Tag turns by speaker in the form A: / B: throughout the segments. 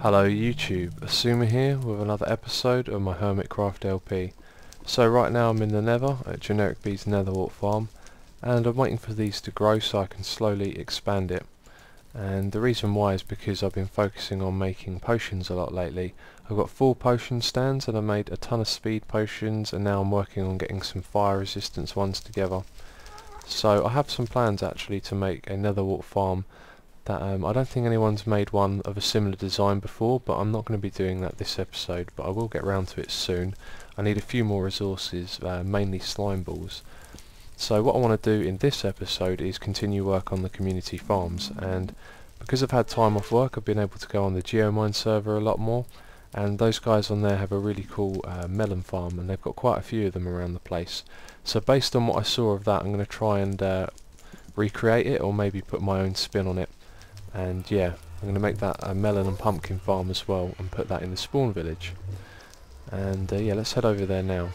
A: Hello YouTube, Asuma here with another episode of my Hermitcraft LP. So right now I'm in the Nether at Generic B's Netherwart farm, and I'm waiting for these to grow so I can slowly expand it. And the reason why is because I've been focusing on making potions a lot lately. I've got 4 potion stands and I made a ton of speed potions, and now I'm working on getting some fire resistance ones together. So I have some plans actually to make a Netherwart farm that I don't think anyone's made one of a similar design before, but I'm not going to be doing that this episode, but I will get round to it soon. I need a few more resources, mainly slime balls. So what I want to do in this episode is continue work on the community farms, and because I've had time off work I've been able to go on the Geomine server a lot more, and those guys on there have a really cool melon farm, and they've got quite a few of them around the place. So based on what I saw of that, I'm going to try and recreate it, or maybe put my own spin on it. And yeah, I'm going to make that a melon and pumpkin farm as well and put that in the spawn village. And yeah, let's head over there now.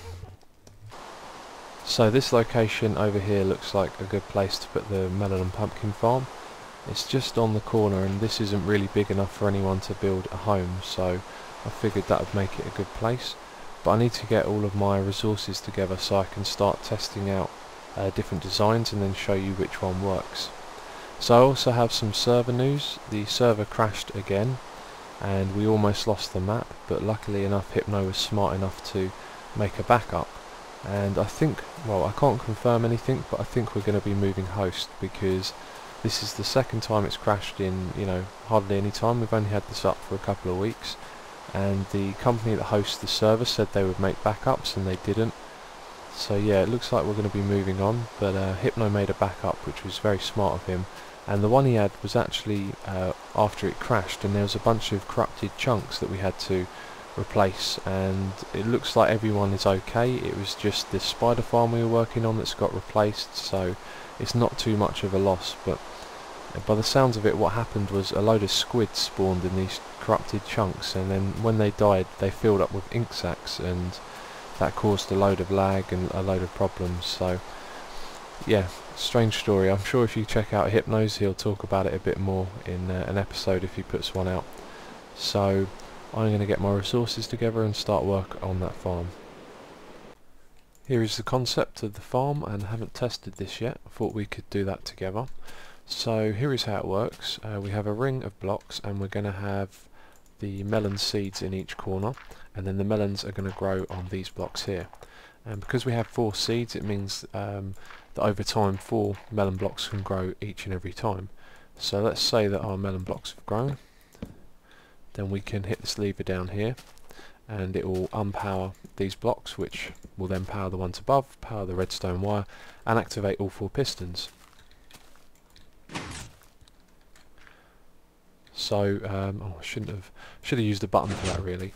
A: So this location over here looks like a good place to put the melon and pumpkin farm. It's just on the corner, and this isn't really big enough for anyone to build a home, so I figured that would make it a good place. But I need to get all of my resources together so I can start testing out different designs and then show you which one works. So I also have some server news. The server crashed again and we almost lost the map, but luckily enough Hypno was smart enough to make a backup, and I think, well, I can't confirm anything, but I think we're going to be moving host, because this is the second time it's crashed in, hardly any time. We've only had this up for a couple of weeks, and the company that hosts the server said they would make backups and they didn't. So yeah, it looks like we're going to be moving on, but Hypno made a backup, which was very smart of him. And the one he had was actually after it crashed, and there was a bunch of corrupted chunks that we had to replace, and it looks like everyone is okay. It was just this spider farm we were working on that's got replaced, so it's not too much of a loss. But by the sounds of it, what happened was a load of squids spawned in these corrupted chunks, and then when they died they filled up with ink sacs, and that caused a load of lag and a load of problems. So yeah, strange story. I'm sure if you check out Hypno's, he'll talk about it a bit more in an episode if he puts one out. So I'm going to get my resources together and start work on that farm. Here is the concept of the farm, and I haven't tested this yet. I thought we could do that together. So here is how it works. We have a ring of blocks, and we're going to have the melon seeds in each corner, and then the melons are going to grow on these blocks here. And because we have 4 seeds, it means that over time 4 melon blocks can grow each and every time. So let's say that our melon blocks have grown, then we can hit this lever down here and it will unpower these blocks, which will then power the ones above, power the redstone wire, and activate all 4 pistons. So I should have used a button for that really.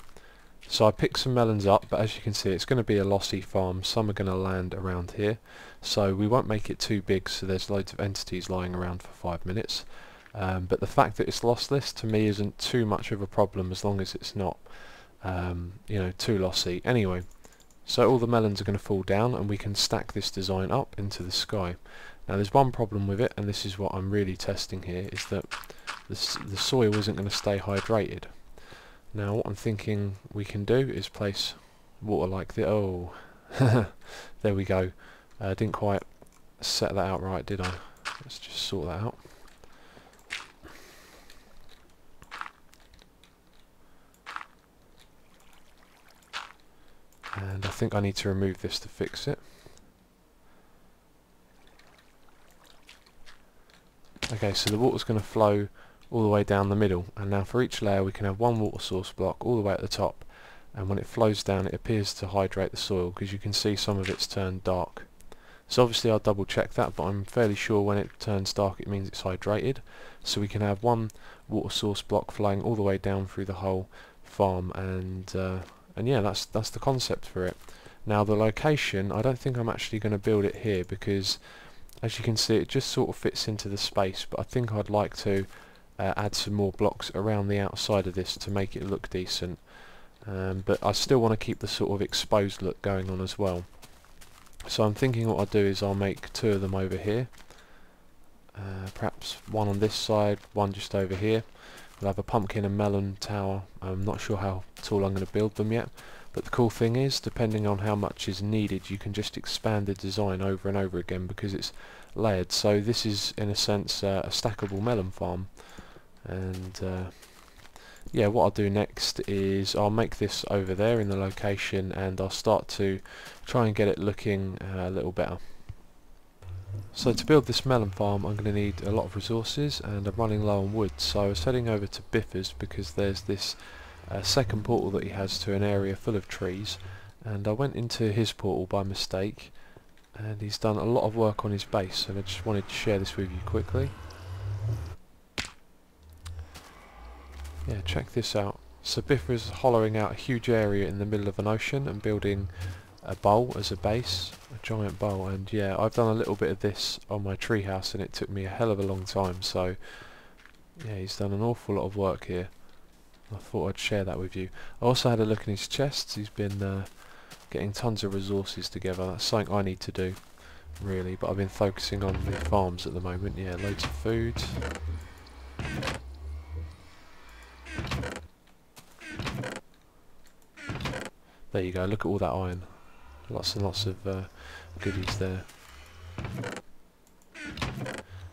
A: So I picked some melons up, but as you can see it's going to be a lossy farm. Some are going to land around here, so we won't make it too big, so there's loads of entities lying around for 5 minutes. But the fact that it's lossless to me isn't too much of a problem, as long as it's not too lossy. Anyway, so all the melons are going to fall down and we can stack this design up into the sky. Now there's one problem with it, and this is what I'm really testing here, is that the soil isn't going to stay hydrated. Now what I'm thinking we can do is place water like this. Oh, there we go. Didn't quite set that out right, did I? Let's just sort that out. And I think I need to remove this to fix it. Okay, so the water's going to flow all the way down the middle, and now for each layer we can have 1 water source block all the way at the top, and when it flows down it appears to hydrate the soil, because you can see some of it's turned dark. So obviously I'll double check that, but I'm fairly sure when it turns dark it means it's hydrated. So we can have 1 water source block flowing all the way down through the whole farm, and yeah, that's the concept for it. Now the location, I don't think I'm actually going to build it here, because as you can see it just sort of fits into the space, but I think I'd like to add some more blocks around the outside of this to make it look decent, but I still want to keep the sort of exposed look going on as well. So I'm thinking what I'll do is I'll make 2 of them over here, perhaps one on this side, one just over here, We'll have a pumpkin and melon tower. I'm not sure how tall I'm going to build them yet, but the cool thing is, depending on how much is needed, you can just expand the design over and over again because it's layered. So this is in a sense a stackable melon farm. And yeah, what I'll do next is I'll make this over there in the location, and I'll start to try and get it looking a little better. So to build this melon farm I'm going to need a lot of resources, and I'm running low on wood, so I was heading over to Biffers because there's this second portal that he has to an area full of trees, and I went into his portal by mistake, and he's done a lot of work on his base, and I just wanted to share this with you quickly. Yeah, check this out. So Biffers is hollowing out a huge area in the middle of an ocean and building a bowl as a base, a giant bowl, and yeah, I've done a little bit of this on my treehouse and it took me a hell of a long time, so yeah, he's done an awful lot of work here. I thought I'd share that with you. I also had a look in his chests. He's been getting tons of resources together. That's something I need to do, really, but I've been focusing on the farms at the moment. Yeah, loads of food. There you go, look at all that iron. Lots and lots of goodies there.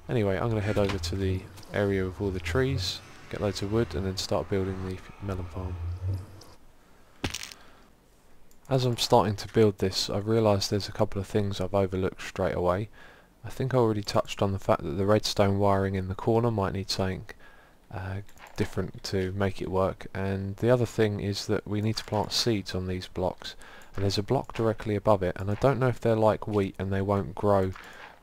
A: Anyway, I'm going to head over to the area with all the trees, get loads of wood, and then start building the melon farm. As I'm starting to build this, I've realised there's a couple of things I've overlooked straight away. I think I already touched on the fact that the redstone wiring in the corner might need something different to make it work, and the other thing is that we need to plant seeds on these blocks, and there's a block directly above it, and I don't know if they're like wheat and they won't grow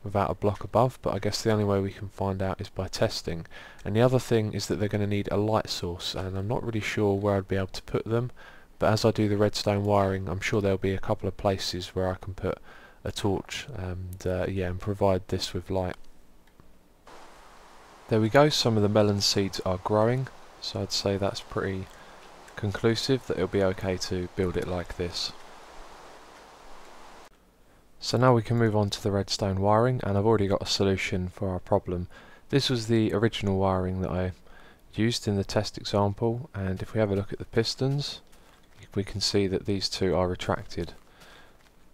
A: without a block above, but I guess the only way we can find out is by testing. And the other thing is that they're going to need a light source, and I'm not really sure where I'd be able to put them, but as I do the redstone wiring I'm sure there'll be a couple of places where I can put a torch and yeah, and provide this with light. There we go, some of the melon seeds are growing, so I'd say that's pretty conclusive that it'll be okay to build it like this. So now we can move on to the redstone wiring, and I've already got a solution for our problem. This was the original wiring that I used in the test example, and if we have a look at the pistons we can see that these two are retracted,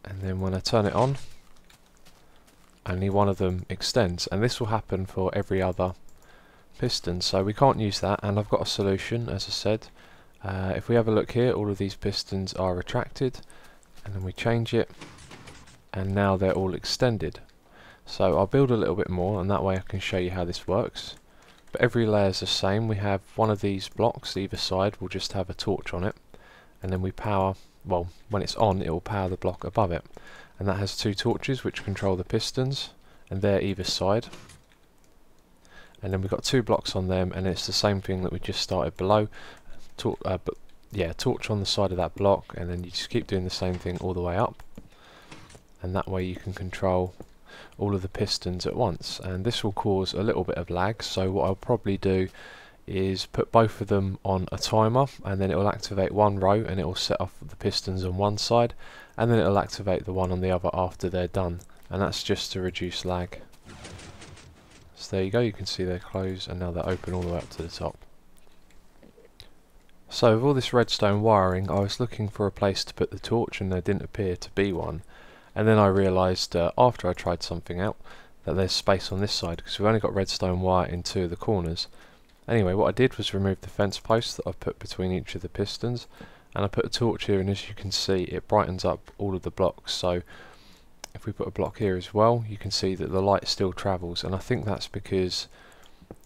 A: and then when I turn it on only one of them extends, and this will happen for every other piston, so we can't use that, and I've got a solution. As I said, if we have a look here, all of these pistons are retracted, and then we change it and now they're all extended. So I'll build a little bit more, and that way I can show you how this works. But every layer is the same. We have one of these blocks either side will just have a torch on it, and then we power, well, when it's on it will power the block above it, and that has two torches which control the pistons, and they're either side. And then we've got two blocks on them, and it's the same thing that we just started below. But yeah, torch on the side of that block, and then you just keep doing the same thing all the way up, and that way you can control all of the pistons at once. And this will cause a little bit of lag, so what I'll probably do is put both of them on a timer, and then it will activate one row and it will set off the pistons on one side, and then it will activate the one on the other after they're done, and that's just to reduce lag. So there you go, you can see they're closed and now they're open all the way up to the top. So with all this redstone wiring, I was looking for a place to put the torch and there didn't appear to be one, and then I realised after I tried something out that there's space on this side because we've only got redstone wire in two of the corners. Anyway, what I did was remove the fence post that I've put between each of the pistons, and I put a torch here, and as you can see it brightens up all of the blocks. So if we put a block here as well, you can see that the light still travels, and I think that's because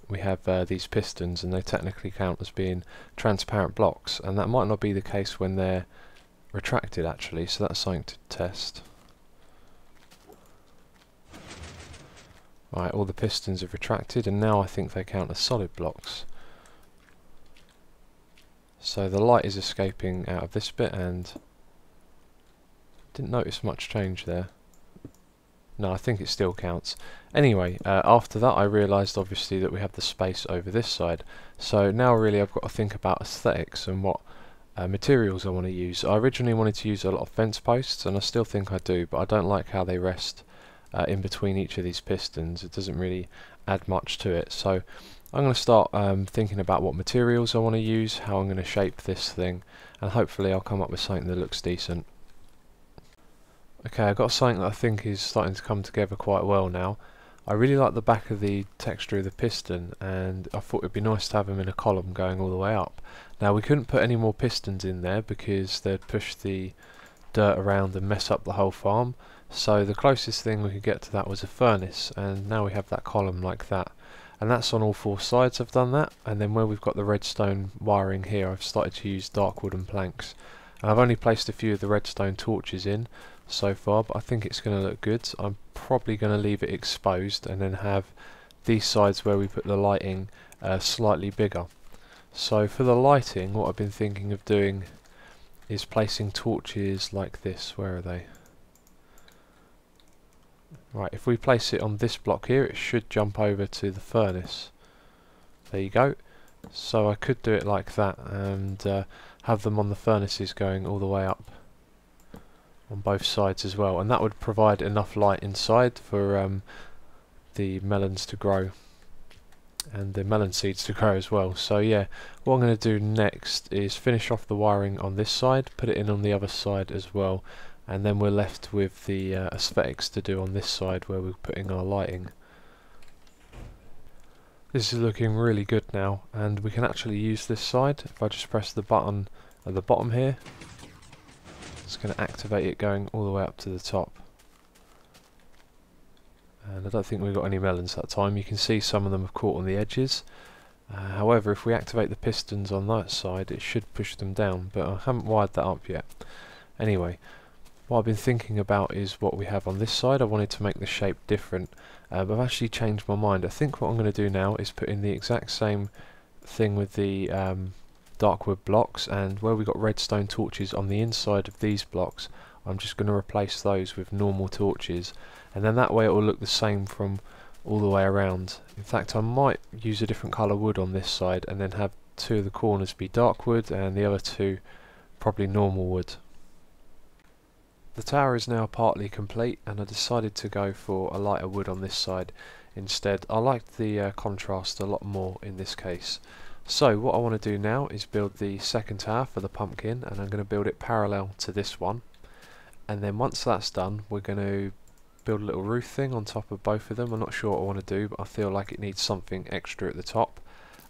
A: we have these pistons and they technically count as being transparent blocks, and that might not be the case when they're retracted actually, so that's something to test. Right, all the pistons have retracted, and now I think they count as solid blocks. So the light is escaping out of this bit, and didn't notice much change there. No, I think it still counts. Anyway, after that I realised obviously that we have the space over this side. So now really I've got to think about aesthetics and what materials I want to use. I originally wanted to use a lot of fence posts, and I still think I do, but I don't like how they rest in between each of these pistons. It doesn't really add much to it. So I'm going to start thinking about what materials I want to use, how I'm going to shape this thing, and hopefully I'll come up with something that looks decent. Okay, I've got something that I think is starting to come together quite well now. I really like the back of the texture of the piston, and I thought it'd be nice to have them in a column going all the way up. Now we couldn't put any more pistons in there because they'd push the dirt around and mess up the whole farm, so the closest thing we could get to that was a furnace, and now we have that column like that. And that's on all four sides. I've done that, and then where we've got the redstone wiring here, I've started to use dark wooden planks. And I've only placed a few of the redstone torches in so far, but I think it's going to look good. I'm probably going to leave it exposed and then have these sides where we put the lighting slightly bigger. So for the lighting, what I've been thinking of doing is placing torches like this. Where are they? Right, if we place it on this block here, it should jump over to the furnace. There you go. So I could do it like that and have them on the furnaces going all the way up on both sides as well, and that would provide enough light inside for the melons to grow and the melon seeds to grow as well. So yeah, what I'm going to do next is finish off the wiring on this side, put it in on the other side as well, and then we're left with the aesthetics to do on this side where we're putting our lighting. This is looking really good now, and we can actually use this side. If I just press the button at the bottom here, it's going to activate it going all the way up to the top. And I don't think we've got any melons that time. You can see some of them have caught on the edges. However, if we activate the pistons on that side, it should push them down, but I haven't wired that up yet. Anyway, what I've been thinking about is what we have on this side. I wanted to make the shape different, but I've actually changed my mind. I think what I'm going to do now is put in the exact same thing with the dark wood blocks, and where we got redstone torches on the inside of these blocks, I'm just going to replace those with normal torches, and then that way it will look the same from all the way around. In fact, I might use a different colour wood on this side and then have two of the corners be dark wood and the other two probably normal wood. The tower is now partly complete, and I decided to go for a lighter wood on this side instead. I liked the contrast a lot more in this case. So what I want to do now is build the second tower for the pumpkin, and I'm going to build it parallel to this one. And then once that's done, we're going to build a little roof thing on top of both of them. I'm not sure what I want to do, but I feel like it needs something extra at the top.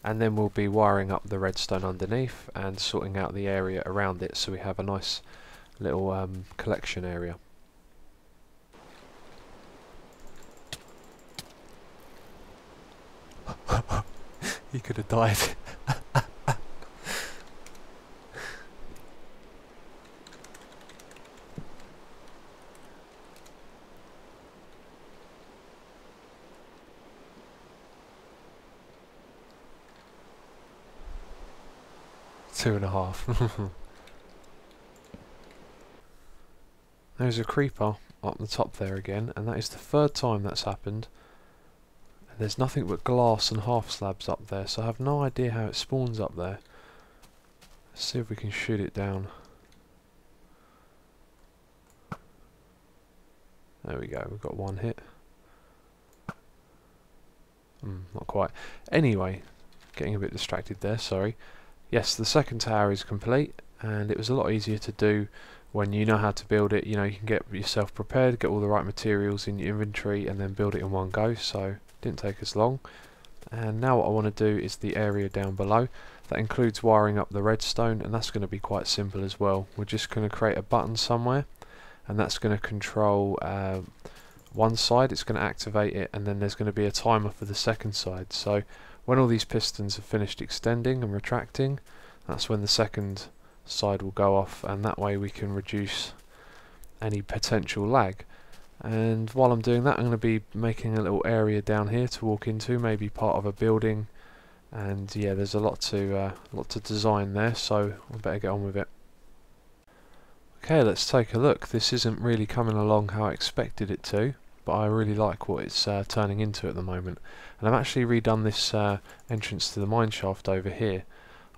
A: And then we'll be wiring up the redstone underneath and sorting out the area around it so we have a nice little collection area. He could have died. Two and a half. There's a creeper up the top there again, and that is the third time that's happened. And there's nothing but glass and half slabs up there, so I have no idea how it spawns up there. Let's see if we can shoot it down. There we go, we've got one hit. Not quite. Anyway, getting a bit distracted there, sorry. Yes, the second tower is complete, and it was a lot easier to do when you know how to build it. You know, you can get yourself prepared, get all the right materials in your inventory, and then build it in one go, so it didn't take us long. And now what I want to do is the area down below. That includes wiring up the redstone, and that's going to be quite simple as well. We're just going to create a button somewhere, and that's going to control one side. It's going to activate it, and then there's going to be a timer for the second side. So when all these pistons have finished extending and retracting, that's when the second side will go off, and that way we can reduce any potential lag. And while I'm doing that, I'm going to be making a little area down here to walk into, maybe part of a building. And yeah, there's a lot to design there, so I better get on with it. Okay, let's take a look. This isn't really coming along how I expected it to, but I really like what it's turning into at the moment. And I've actually redone this entrance to the mine shaft over here.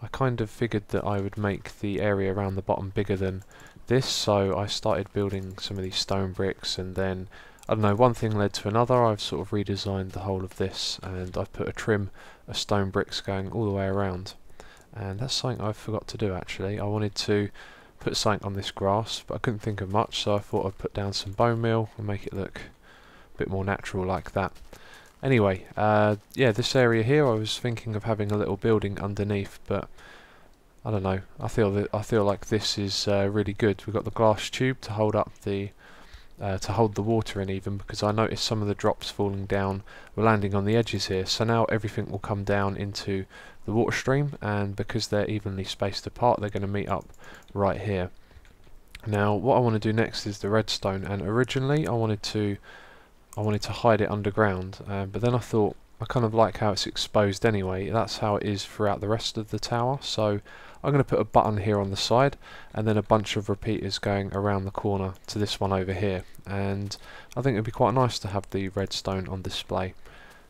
A: I kind of figured that I would make the area around the bottom bigger than this, so I started building some of these stone bricks, and then I don't know, one thing led to another. I've sort of redesigned the whole of this, and I've put a trim of stone bricks going all the way around. And that's something I forgot to do actually. I wanted to put something on this grass, but I couldn't think of much, so I thought I'd put down some bone meal and make it look a bit more natural like that. Anyway, yeah, this area here, I was thinking of having a little building underneath, but I don't know. I feel like this is really good. We've got the glass tube to hold up the water in, even because I noticed some of the drops falling down were landing on the edges here. So now everything will come down into the water stream, and because they're evenly spaced apart, they're going to meet up right here. Now, what I want to do next is the redstone, and originally I wanted to hide it underground, but then I thought I kind of like how it's exposed anyway. That's how it is throughout the rest of the tower, so I'm going to put a button here on the side and then a bunch of repeaters going around the corner to this one over here, and I think it would be quite nice to have the redstone on display.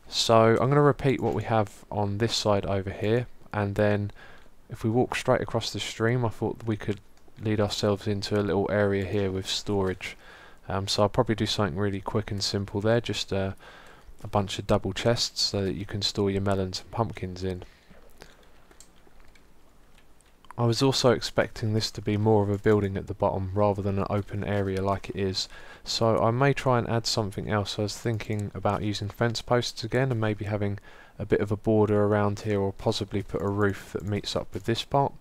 A: So I'm going to repeat what we have on this side over here, and then if we walk straight across the stream, I thought we could lead ourselves into a little area here with storage. So I'll probably do something really quick and simple there, just a bunch of double chests so that you can store your melons and pumpkins in. I was also expecting this to be more of a building at the bottom rather than an open area like it is, so I may try and add something else. I was thinking about using fence posts again and maybe having a bit of a border around here, or possibly put a roof that meets up with this part,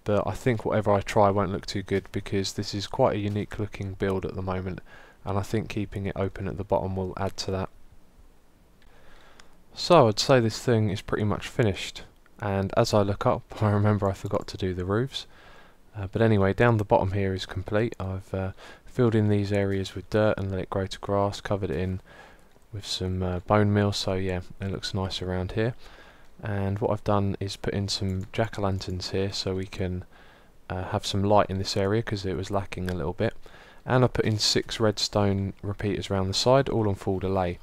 A: but I think whatever I try won't look too good because this is quite a unique looking build at the moment, and I think keeping it open at the bottom will add to that. So I'd say this thing is pretty much finished. And as I look up, I remember I forgot to do the roofs. But anyway, down the bottom here is complete. I've filled in these areas with dirt and let it grow to grass, covered it in with some bone meal, so yeah, it looks nice around here. And what I've done is put in some jack-o'-lanterns here so we can have some light in this area because it was lacking a little bit. And I put in 6 redstone repeaters around the side, all on full delay.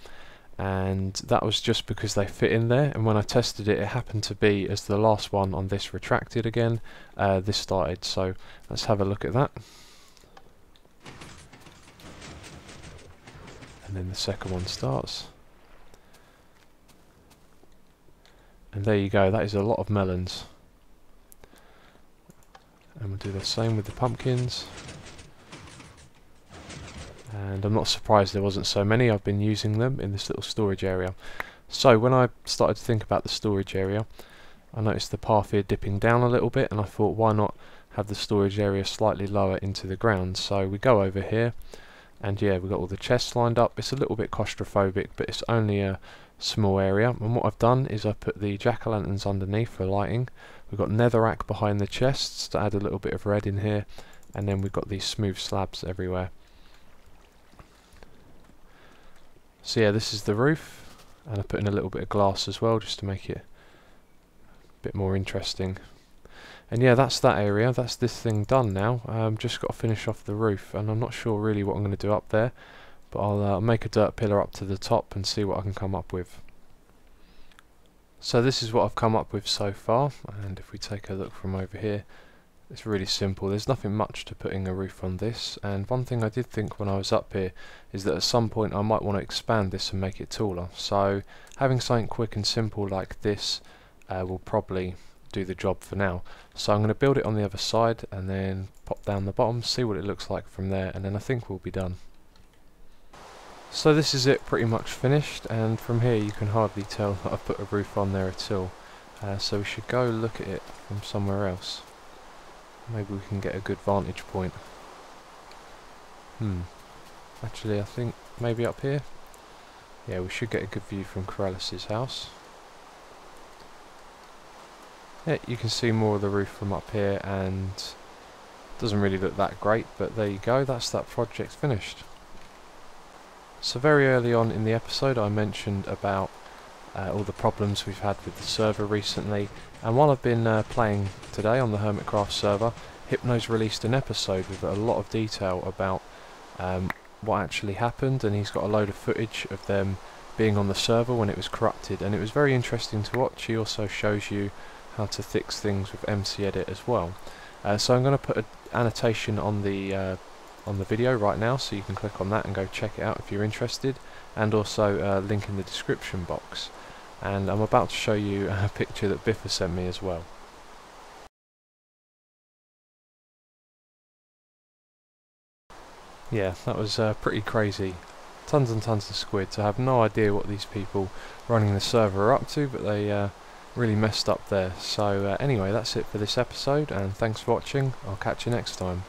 A: And that was just because they fit in there, and when I tested it, it happened to be, as the last one on this retracted again, this started. So let's have a look at that. And then the second one starts, and there you go, that is a lot of melons. And we'll do the same with the pumpkins. And I'm not surprised there wasn't so many. I've been using them in this little storage area. So when I started to think about the storage area, I noticed the path here dipping down a little bit, and I thought, why not have the storage area slightly lower into the ground? So we go over here, and yeah, we've got all the chests lined up. It's a little bit claustrophobic, but it's only a small area. And what I've done is I've put the jack-o'-lanterns underneath for lighting. We've got netherrack behind the chests to add a little bit of red in here, and then we've got these smooth slabs everywhere. So yeah, this is the roof, and I put in a little bit of glass as well just to make it a bit more interesting. And yeah, that's that area. That's this thing done now. Just got to finish off the roof, and I'm not sure really what I'm going to do up there, but I'll make a dirt pillar up to the top and see what I can come up with. So this is what I've come up with so far, and if we take a look from over here, it's really simple. There's nothing much to putting a roof on this, and one thing I did think when I was up here is that at some point I might want to expand this and make it taller. So having something quick and simple like this will probably do the job for now. So I'm going to build it on the other side and then pop down the bottom, see what it looks like from there, and then I think we'll be done. So this is it, pretty much finished, and from here you can hardly tell that I've put a roof on there at all. So we should go look at it from somewhere else. Maybe we can get a good vantage point. Actually, I think maybe up here. Yeah, we should get a good view from Corellis's house. Yeah, you can see more of the roof from up here, and it doesn't really look that great, but there you go, that's that project finished. So very early on in the episode I mentioned about all the problems we've had with the server recently, and while I've been playing today on the Hermitcraft server, Hypno's released an episode with a lot of detail about what actually happened, and he's got a load of footage of them being on the server when it was corrupted, and it was very interesting to watch. He also shows you how to fix things with MC Edit as well. So I'm going to put an annotation on the on the video right now, so you can click on that and go check it out if you're interested, and also a link in the description box. And I'm about to show you a picture that Biffa sent me as well. Yeah, that was pretty crazy. Tons and tons of squids. I have no idea what these people running the server are up to, but they really messed up there. So anyway, that's it for this episode, and thanks for watching. I'll catch you next time.